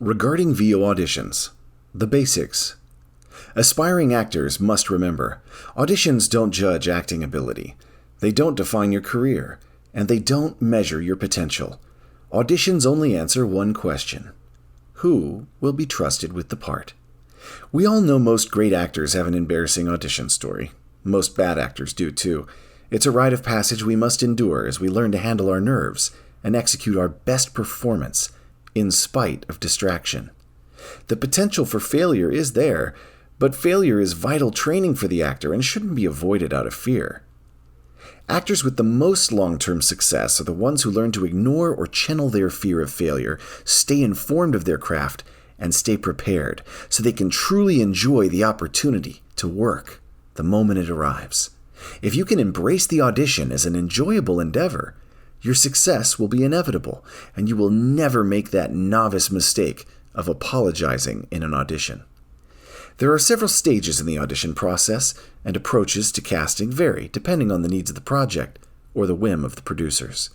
Regarding VO auditions, the basics. Aspiring actors must remember, auditions don't judge acting ability. They don't define your career, and they don't measure your potential. Auditions only answer one question: who will be trusted with the part? We all know most great actors have an embarrassing audition story. Most bad actors do too. It's a rite of passage we must endure as we learn to handle our nerves and execute our best performance in spite of distraction. The potential for failure is there, but failure is vital training for the actor and shouldn't be avoided out of fear. Actors with the most long-term success are the ones who learn to ignore or channel their fear of failure, stay informed of their craft, and stay prepared so they can truly enjoy the opportunity to work the moment it arrives. If you can embrace the audition as an enjoyable endeavor, your success will be inevitable, and you will never make that novice mistake of apologizing in an audition. There are several stages in the audition process, and approaches to casting vary depending on the needs of the project or the whim of the producers.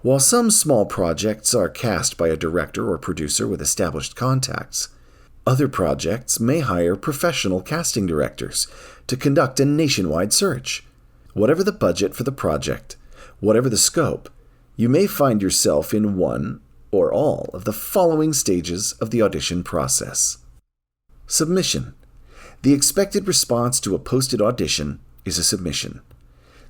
While some small projects are cast by a director or producer with established contacts, other projects may hire professional casting directors to conduct a nationwide search. Whatever the budget for the project, whatever the scope, you may find yourself in one or all of the following stages of the audition process. Submission. The expected response to a posted audition is a submission.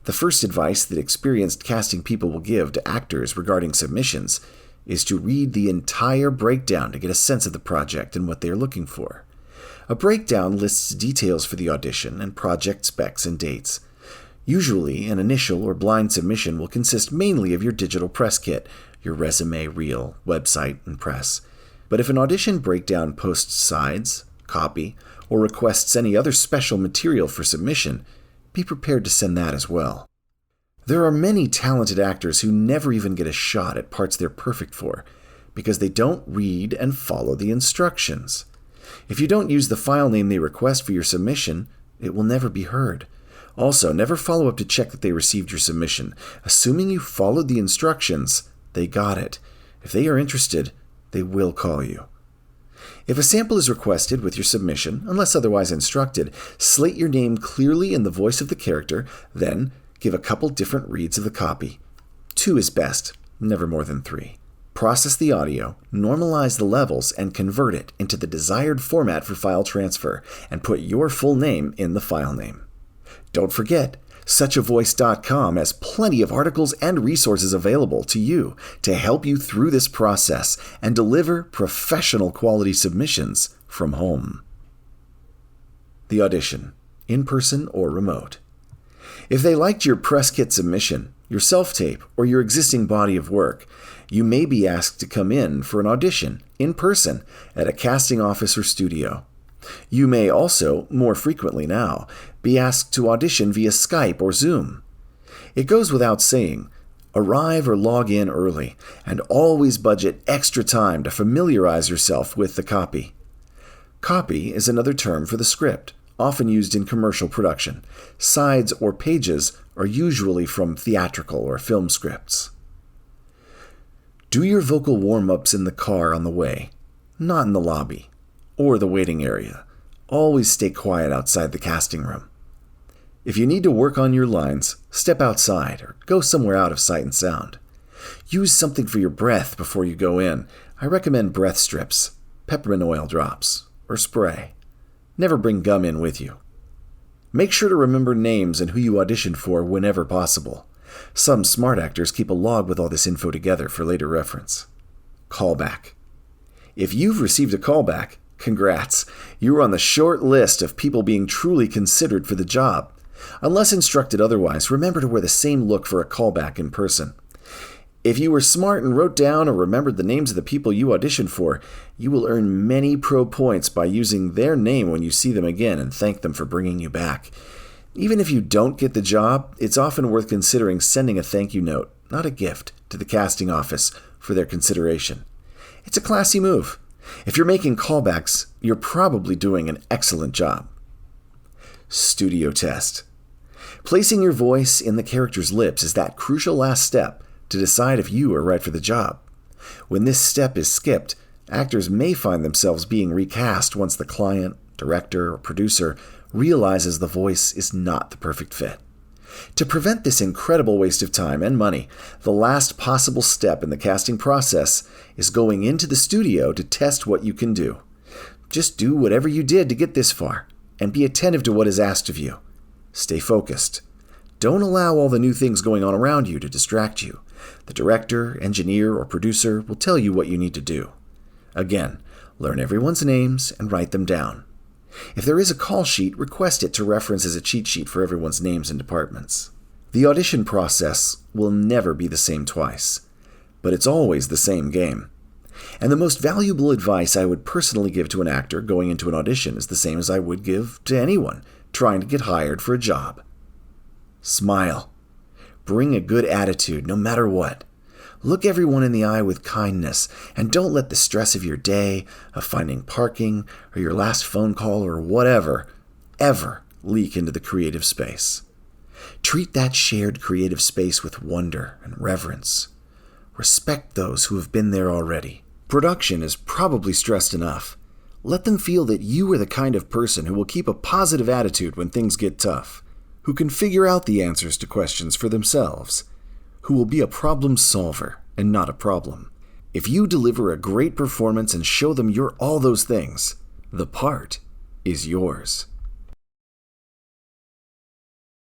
The first advice that experienced casting people will give to actors regarding submissions is to read the entire breakdown to get a sense of the project and what they are looking for. A breakdown lists details for the audition and project specs and dates. Usually, an initial or blind submission will consist mainly of your digital press kit, your resume, reel, website, and press. But if an audition breakdown posts sides, copy, or requests any other special material for submission, be prepared to send that as well. There are many talented actors who never even get a shot at parts they're perfect for, because they don't read and follow the instructions. If you don't use the file name they request for your submission, it will never be heard. Also, never follow up to check that they received your submission. Assuming you followed the instructions, they got it. If they are interested, they will call you. If a sample is requested with your submission, unless otherwise instructed, slate your name clearly in the voice of the character, then give a couple different reads of the copy. 2 is best, never more than 3. Process the audio, normalize the levels, and convert it into the desired format for file transfer, and put your full name in the file name. Don't forget, suchavoice.com has plenty of articles and resources available to you to help you through this process and deliver professional quality submissions from home. The audition, in person or remote. If they liked your press kit submission, your self-tape, or your existing body of work, you may be asked to come in for an audition, in person, at a casting office or studio. You may also, more frequently now, be asked to audition via Skype or Zoom. It goes without saying, arrive or log in early, and always budget extra time to familiarize yourself with the copy. Copy is another term for the script, often used in commercial production. Sides or pages are usually from theatrical or film scripts. Do your vocal warm-ups in the car on the way, not in the lobby or the waiting area. Always stay quiet outside the casting room. If you need to work on your lines, step outside or go somewhere out of sight and sound. Use something for your breath before you go in. I recommend breath strips, peppermint oil drops, or spray. Never bring gum in with you. Make sure to remember names and who you auditioned for whenever possible. Some smart actors keep a log with all this info together for later reference. Callback. If you've received a callback, congrats. You are on the short list of people being truly considered for the job. Unless instructed otherwise, remember to wear the same look for a callback in person. If you were smart and wrote down or remembered the names of the people you auditioned for, you will earn many pro points by using their name when you see them again and thank them for bringing you back. Even if you don't get the job, it's often worth considering sending a thank you note, not a gift, to the casting office for their consideration. It's a classy move. If you're making callbacks, you're probably doing an excellent job. Studio test. Placing your voice in the character's lips is that crucial last step to decide if you are right for the job. When this step is skipped, Actors may find themselves being recast once the client, director, or producer realizes the voice is not the perfect fit. To prevent this incredible waste of time and money, the last possible step in the casting process is going into the studio to test what you can do. Just do whatever you did to get this far, and be attentive to what is asked of you. Stay focused. Don't allow all the new things going on around you to distract you. The director, engineer, or producer will tell you what you need to do. Again, learn everyone's names and write them down. If there is a call sheet, request it to reference as a cheat sheet for everyone's names and departments. The audition process will never be the same twice, but it's always the same game. And the most valuable advice I would personally give to an actor going into an audition is the same as I would give to anyone trying to get hired for a job. Smile. Bring a good attitude no matter what. Look everyone in the eye with kindness, and don't let the stress of your day, of finding parking, or your last phone call, or whatever, ever leak into the creative space. Treat that shared creative space with wonder and reverence. Respect those who have been there already. Production is probably stressed enough. Let them feel that you are the kind of person who will keep a positive attitude when things get tough, who can figure out the answers to questions for themselves, who will be a problem solver and not a problem. If you deliver a great performance and show them you're all those things, the part is yours.